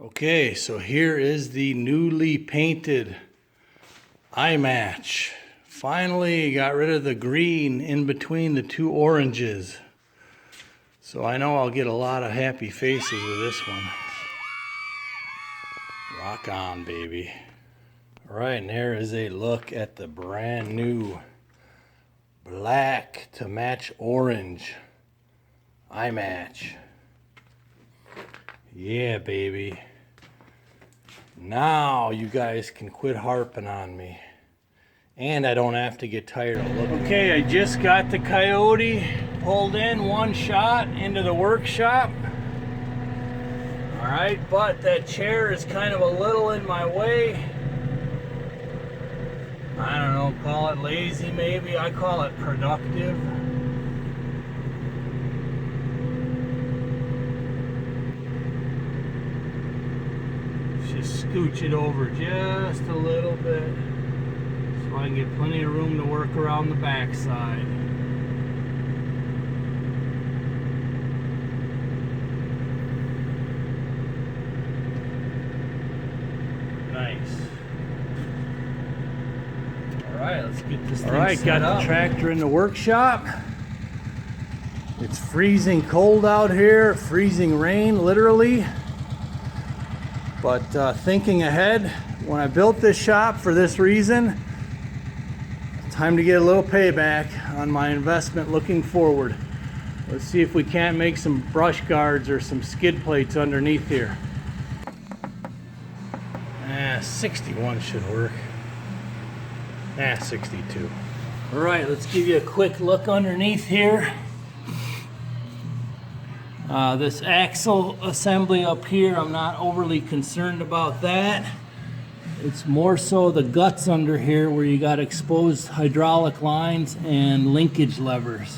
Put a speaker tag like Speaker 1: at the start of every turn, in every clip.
Speaker 1: Okay, so here is the newly painted eye match. Finally got rid of the green in between the two oranges. So I know I'll get a lot of happy faces with this one. Rock on, baby. All right, and there is a look at the brand new black to match orange eye match. Yeah, baby. Now you guys can quit harping on me. And I don't have to get tired of looking. Okay, I just got the Kioti pulled in one shot into the workshop. All right, but that chair is kind of a little in my way. I don't know, call it lazy maybe. I call it productive. Just scooch it over just a little bit so I can get plenty of room to work around the backside. Nice. Alright, let's get this thing set up. Alright, got the tractor in the workshop. It's freezing cold out here, freezing rain, literally. But thinking ahead, when I built this shop for this reason, time to get a little payback on my investment looking forward. Let's see if we can't make some brush guards or some skid plates underneath here. 61 should work. 62. All right, let's give you a quick look underneath here. This axle assembly up here, I'm not overly concerned about that. It's more so the guts under here where you got exposed hydraulic lines and linkage levers.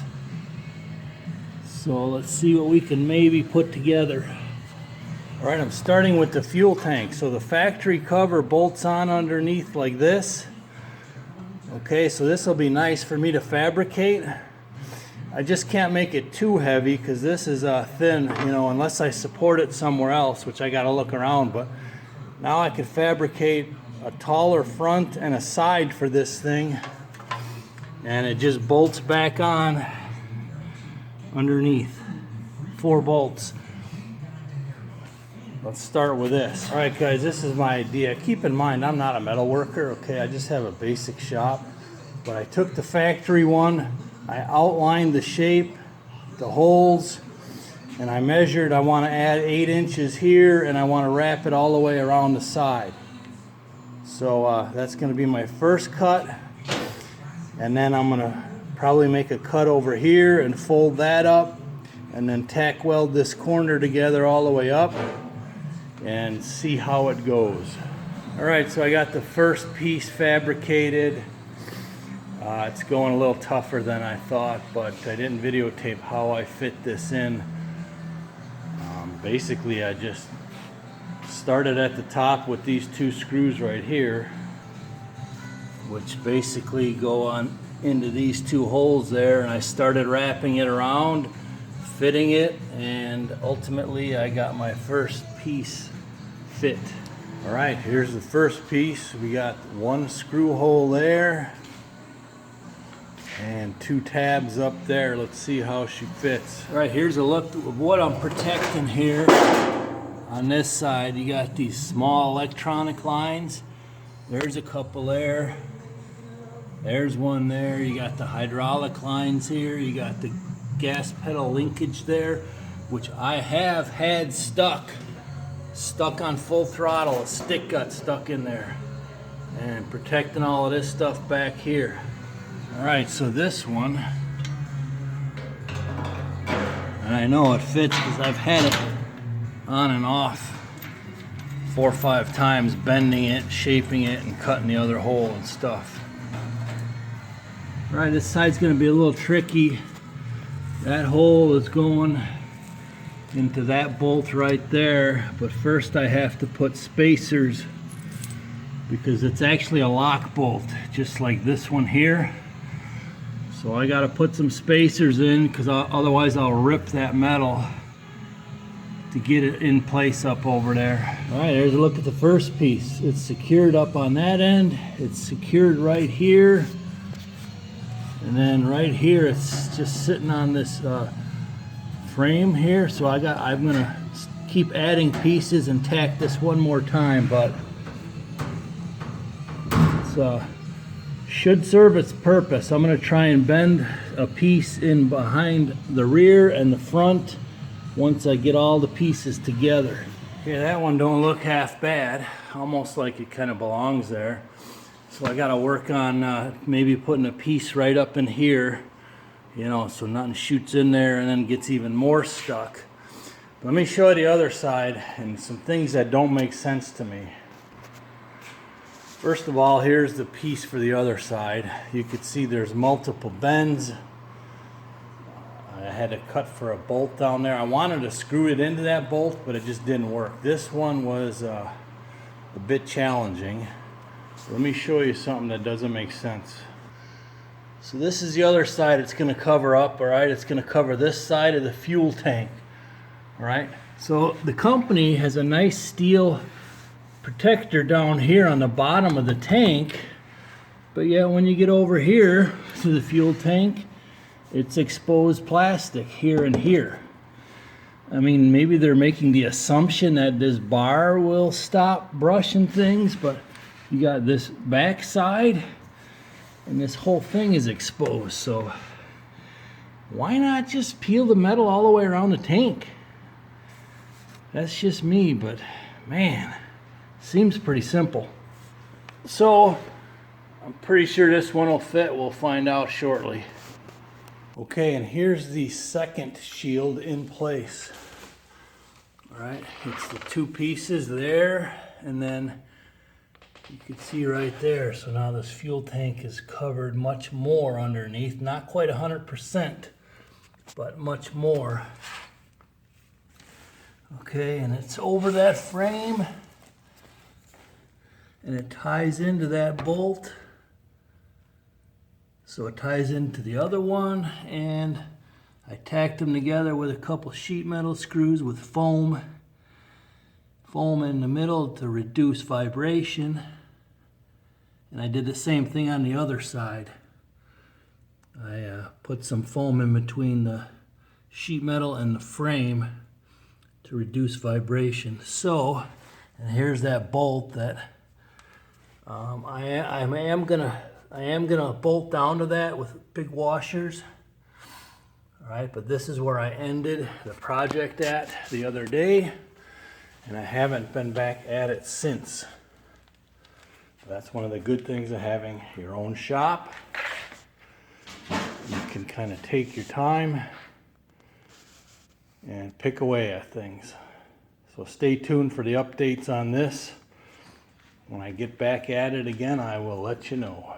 Speaker 1: So let's see what we can maybe put together. All right, I'm starting with the fuel tank. So the factory cover bolts on underneath like this. Okay, so this will be nice for me to fabricate. I just can't make it too heavy because this is thin, you know, unless I support it somewhere else, which I got to look around. But now I could fabricate a taller front and a side for this thing, and it just bolts back on underneath. 4 bolts. Let's start with this. All right, guys, this is my idea. Keep in mind, I'm not a metal worker, okay? I just have a basic shop. But I took the factory one, I outlined the shape, the holes, and I measured. I want to add 8 inches here, and I want to wrap it all the way around the side. So that's going to be my first cut. And then I'm going to probably make a cut over here and fold that up, and then tack weld this corner together all the way up and see how it goes. All right, so I got the first piece fabricated. It's going a little tougher than I thought, but I didn't videotape how I fit this in. Basically, I just started at the top with these 2 screws right here, which basically go on into these 2 holes there, and I started wrapping it around, fitting it, and ultimately I got my first piece fit. All right, here's the first piece. We got 1 screw hole there and 2 tabs up there. Let's see how she fits. All right, here's a look of what I'm protecting here. On this side, you got these small electronic lines. There's a couple there. There's one there. You got the hydraulic lines here. You got the gas pedal linkage there, which I have had stuck on full throttle. A stick got stuck in there. And protecting all of this stuff back here. All right, so this one, and I know it fits because I've had it on and off 4 or 5 times, bending it, shaping it, and cutting the other hole and stuff. All right, this side's going to be a little tricky. That hole is going into that bolt right there, but first I have to put spacers because it's actually a lock bolt, just like this one here. So I got to put some spacers in because otherwise I'll rip that metal. to get it in place up over there. All right, there's a look at the first piece. It's secured up on that end. It's secured right here. And then right here, it's just sitting on this frame here. So I'm gonna keep adding pieces and tack this one more time, but it's should serve its purpose. I'm gonna try and bend a piece in behind the rear and the front once I get all the pieces together. Okay, that one don't look half bad. Almost like it kind of belongs there. So I gotta work on maybe putting a piece right up in here, you know, so nothing shoots in there and then gets even more stuck. Let me show you the other side and some things that don't make sense to me. First of all, here's the piece for the other side. You can see there's multiple bends. I had to cut for a bolt down there. I wanted to screw it into that bolt, but it just didn't work. This one was a bit challenging. So let me show you something that doesn't make sense. So this is the other side it's going to cover up, all right? It's going to cover this side of the fuel tank, all right? So the company has a nice steel protector down here on the bottom of the tank, but yet when you get over here to the fuel tank, it's exposed plastic here and here. I mean, maybe they're making the assumption that this bar will stop brushing things, but you got this back side and this whole thing is exposed. So why not just peel the metal all the way around the tank? That's just me, but man, seems pretty simple. So I'm pretty sure this one will fit. We'll find out shortly. Okay, and here's the second shield in place. All right, it's the two pieces there, and then you can see right there. So now this fuel tank is covered much more underneath. Not quite 100%, but much more. Okay, and it's over that frame. And it ties into that bolt. So it ties into the other one, and I tacked them together with a couple sheet metal screws with foam in the middle to reduce vibration. And I did the same thing on the other side. I put some foam in between the sheet metal and the frame to reduce vibration. So, and here's that bolt that I am gonna bolt down to that with big washers. All right, but this is where I ended the project at the other day, and I haven't been back at it since. That's one of the good things of having your own shop. You can kind of take your time and pick away at things. So stay tuned for the updates on this. When I get back at it again, I will let you know.